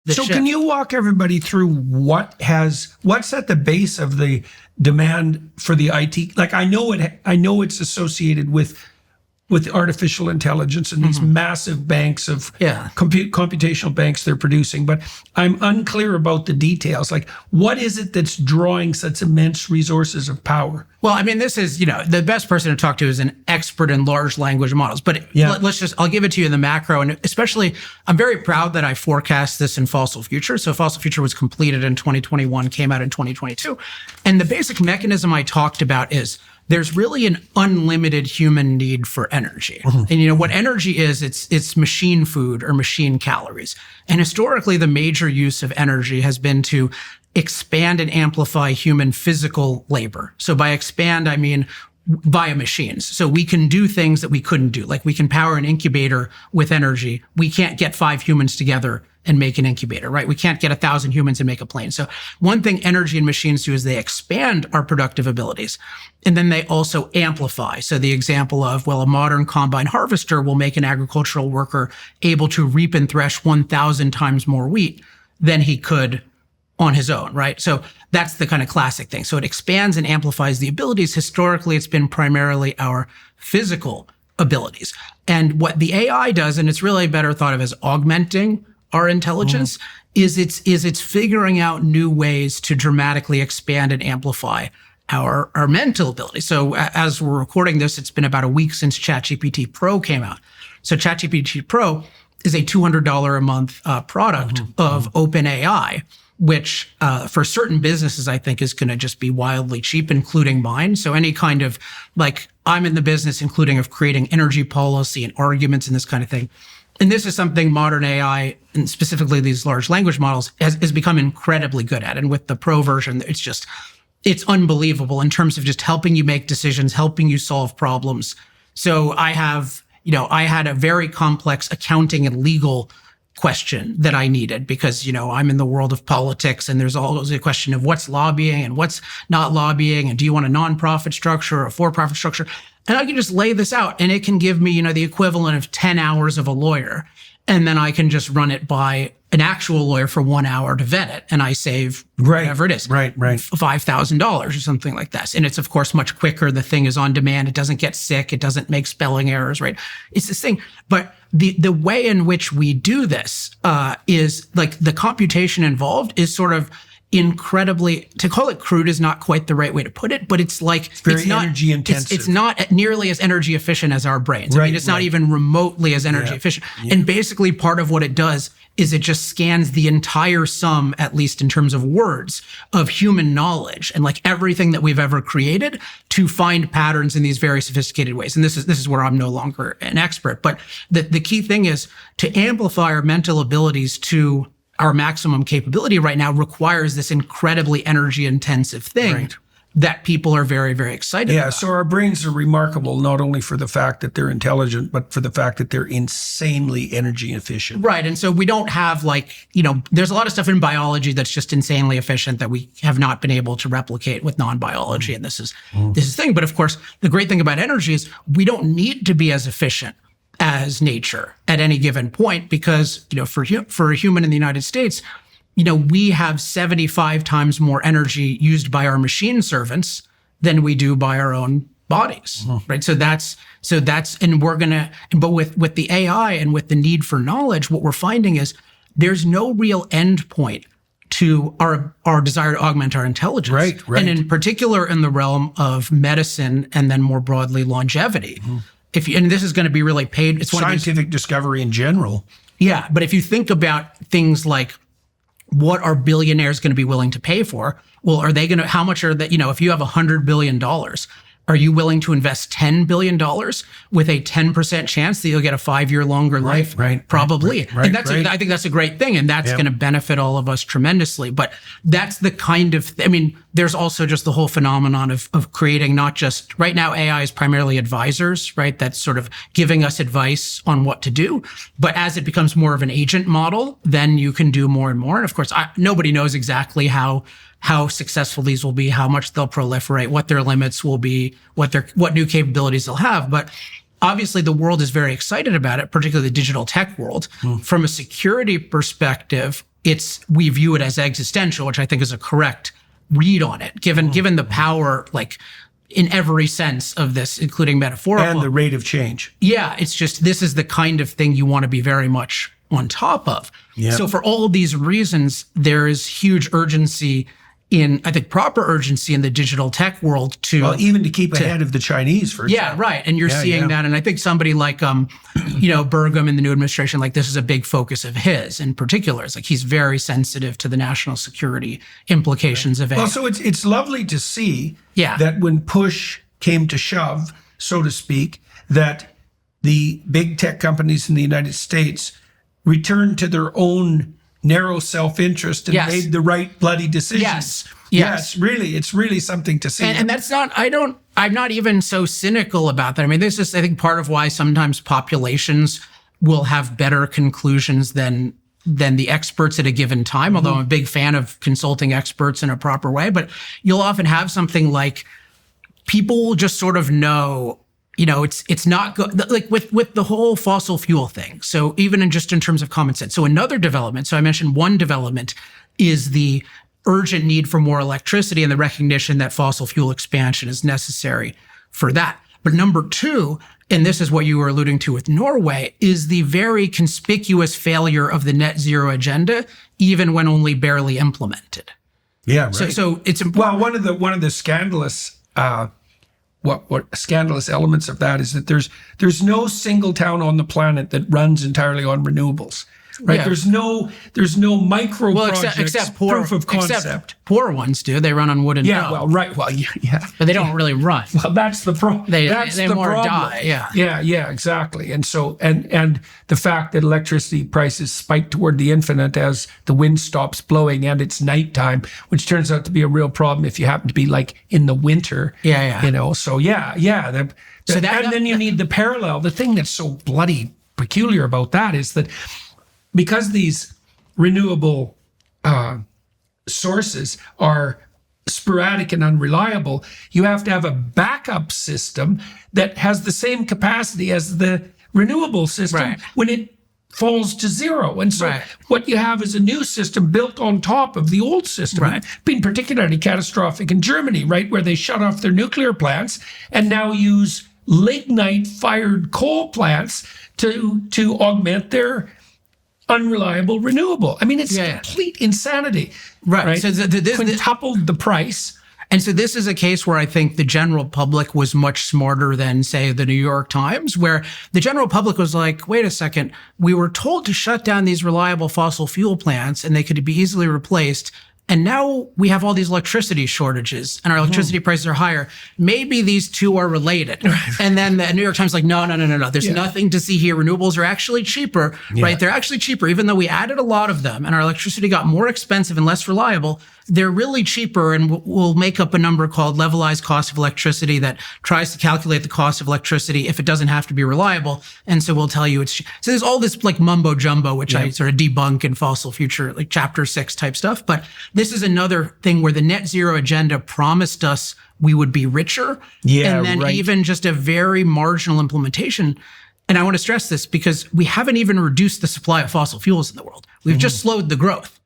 So can you walk everybody through what's at the base of the demand for the IT? Like I know it's associated with artificial intelligence and these massive banks of computational banks they're producing, but I'm unclear about the details. Like, what is it that's drawing such immense resources of power? Well, I mean, this is, the best person to talk to is an expert in large language models. But I'll give it to you in the macro. And especially, I'm very proud that I forecast this in Fossil Future. So Fossil Future was completed in 2021, came out in 2022. And the basic mechanism I talked about is there's really an unlimited human need for energy. And what energy is, it's machine food or machine calories. And historically, the major use of energy has been to expand and amplify human physical labor. So by expand, I mean via machines. So we can do things that we couldn't do. Like we can power an incubator with energy. We can't get 5 humans together and make an incubator, right? We can't get 1,000 humans and make a plane. So one thing energy and machines do is they expand our productive abilities, and then they also amplify. So the example of, a modern combine harvester will make an agricultural worker able to reap and thresh 1,000 times more wheat than he could on his own, right? So that's the kind of classic thing. So it expands and amplifies the abilities. Historically, it's been primarily our physical abilities. And what the AI does, and it's really better thought of as augmenting our intelligence, is it's figuring out new ways to dramatically expand and amplify our mental ability. So as we're recording this, it's been about a week since ChatGPT Pro came out. So ChatGPT Pro is a $200 a month product of OpenAI, which for certain businesses, I think is going to just be wildly cheap, including mine. So any kind of I'm in the business, including of creating energy policy and arguments and this kind of thing. And this is something modern AI, and specifically these large language models, has become incredibly good at. And with the Pro version, it's unbelievable in terms of just helping you make decisions, helping you solve problems. So I had a very complex accounting and legal question that I needed because, I'm in the world of politics and there's always a question of what's lobbying and what's not lobbying. And do you want a nonprofit structure or a for-profit structure? And I can just lay this out and it can give me, the equivalent of 10 hours of a lawyer. And then I can just run it by an actual lawyer for 1 hour to vet it. And I save whatever it is. Right. $5,000 or something like that. And it's, of course, much quicker. The thing is on demand. It doesn't get sick. It doesn't make spelling errors, right? It's this thing. But the way in which we do this is the computation involved is sort of incredibly, to call it crude is not quite the right way to put it, but it's very energy intensive. It's not nearly as energy efficient as our brains. I mean, it's not even remotely as energy efficient. Yeah. And basically part of what it does is it just scans the entire sum, at least in terms of words, of human knowledge and everything that we've ever created to find patterns in these very sophisticated ways. And this is where I'm no longer an expert. But the key thing is to amplify our mental abilities to our maximum capability right now requires this incredibly energy intensive thing that people are very, very excited about. So our brains are remarkable, not only for the fact that they're intelligent, but for the fact that they're insanely energy efficient. Right. And so we don't have there's a lot of stuff in biology that's just insanely efficient that we have not been able to replicate with non-biology. And this is the thing. But of course, the great thing about energy is we don't need to be as efficient as nature at any given point because, for a human in the United States, we have 75 times more energy used by our machine servants than we do by our own bodies, right? So and but with the AI and with the need for knowledge, what we're finding is there's no real end point to our desire to augment our intelligence. Right. And in particular in the realm of medicine and then more broadly longevity. And this is going to be really paid. It's scientific discovery in general. Yeah. But if you think about things like what are billionaires going to be willing to pay for? Well, how much are that, if you have $100 billion, are you willing to invest $10 billion with a 10% chance that you'll get a 5-year longer life? Right. Probably. And I think that's a great thing. And that's going to benefit all of us tremendously. But that's the kind of, there's also just the whole phenomenon of creating not just, right now AI is primarily advisors, right? That's sort of giving us advice on what to do. But as it becomes more of an agent model, then you can do more and more. And of course, nobody knows exactly how successful these will be, how much they'll proliferate, what their limits will be, what new capabilities they'll have. But obviously the world is very excited about it, particularly the digital tech world. From a security perspective, we view it as existential, which I think is a correct read on it, given the power, like in every sense of this, including metaphorical. And the rate of change. Yeah, it's just, this is the kind of thing you want to be very much on top of. Yeah. So for all of these reasons, there is huge urgency I think proper urgency in the digital tech world even to keep ahead of the Chinese, for example. Yeah, right. And you're seeing that. And I think somebody like, Burgum in the new administration, like this is a big focus of his in particular. It's like he's very sensitive to the national security implications of AI. Well, so it's lovely to see Yeah. that when push came to shove, so to speak, that the big tech companies in the United States returned to their own narrow self-interest and Yes. made the right bloody decisions. Yes. Really, it's really something to see. And that's not, I'm not even so cynical about that. I mean, this is, I think, part of why sometimes populations will have better conclusions than the experts at a given time, although I'm a big fan of consulting experts in a proper way. But you'll often have something like people will just sort of know, it's not good, like with the whole fossil fuel thing. So even in terms of common sense. So another development, so I mentioned one development is the urgent need for more electricity and the recognition that fossil fuel expansion is necessary for that. But number two, and this is what you were alluding to with Norway, is the very conspicuous failure of the net zero agenda, even when only barely implemented. Yeah, right. So it's important. Well, one of the scandalous what scandalous elements of that is that there's no single town on the planet that runs entirely on renewables. Right? Yeah. There's no micro projects, except proof of concept. Except poor ones do. They run on wood and Yeah, dough. well, right. Well, yeah. But they don't really run. Well, that's the problem. They the more problem. die. Yeah. Yeah, exactly. And so, and the fact that electricity prices spike toward the infinite as the wind stops blowing and it's nighttime, which turns out to be a real problem if you happen to be like in the winter. Yeah. So then you need the parallel. The thing that's so bloody peculiar about that is that because these renewable sources are sporadic and unreliable, you have to have a backup system that has the same capacity as the renewable system when it falls to zero. And so what you have is a new system built on top of the old system. It's been particularly catastrophic in Germany, right, where they shut off their nuclear plants and now use lignite-fired coal plants to augment their unreliable renewable. I mean, it's complete insanity. Right. So quintupled the price. And so this is a case where I think the general public was much smarter than, say, the New York Times, where the general public was like, wait a second, we were told to shut down these reliable fossil fuel plants and they could be easily replaced. And now we have all these electricity shortages and our electricity prices are higher. Maybe these two are related. And then the New York Times is like, no. There's nothing to see here. Renewables are actually cheaper, right? They're actually cheaper, even though we added a lot of them and our electricity got more expensive and less reliable. They're really cheaper, and we'll make up a number called levelized cost of electricity that tries to calculate the cost of electricity if it doesn't have to be reliable. And so we'll tell you it's so there's all this like mumbo jumbo, which I sort of debunk in Fossil Future, like chapter 6 type stuff. But this is another thing where the net zero agenda promised us we would be richer. And then even just a very marginal implementation. And I want to stress this because we haven't even reduced the supply of fossil fuels in the world. We've just slowed the growth.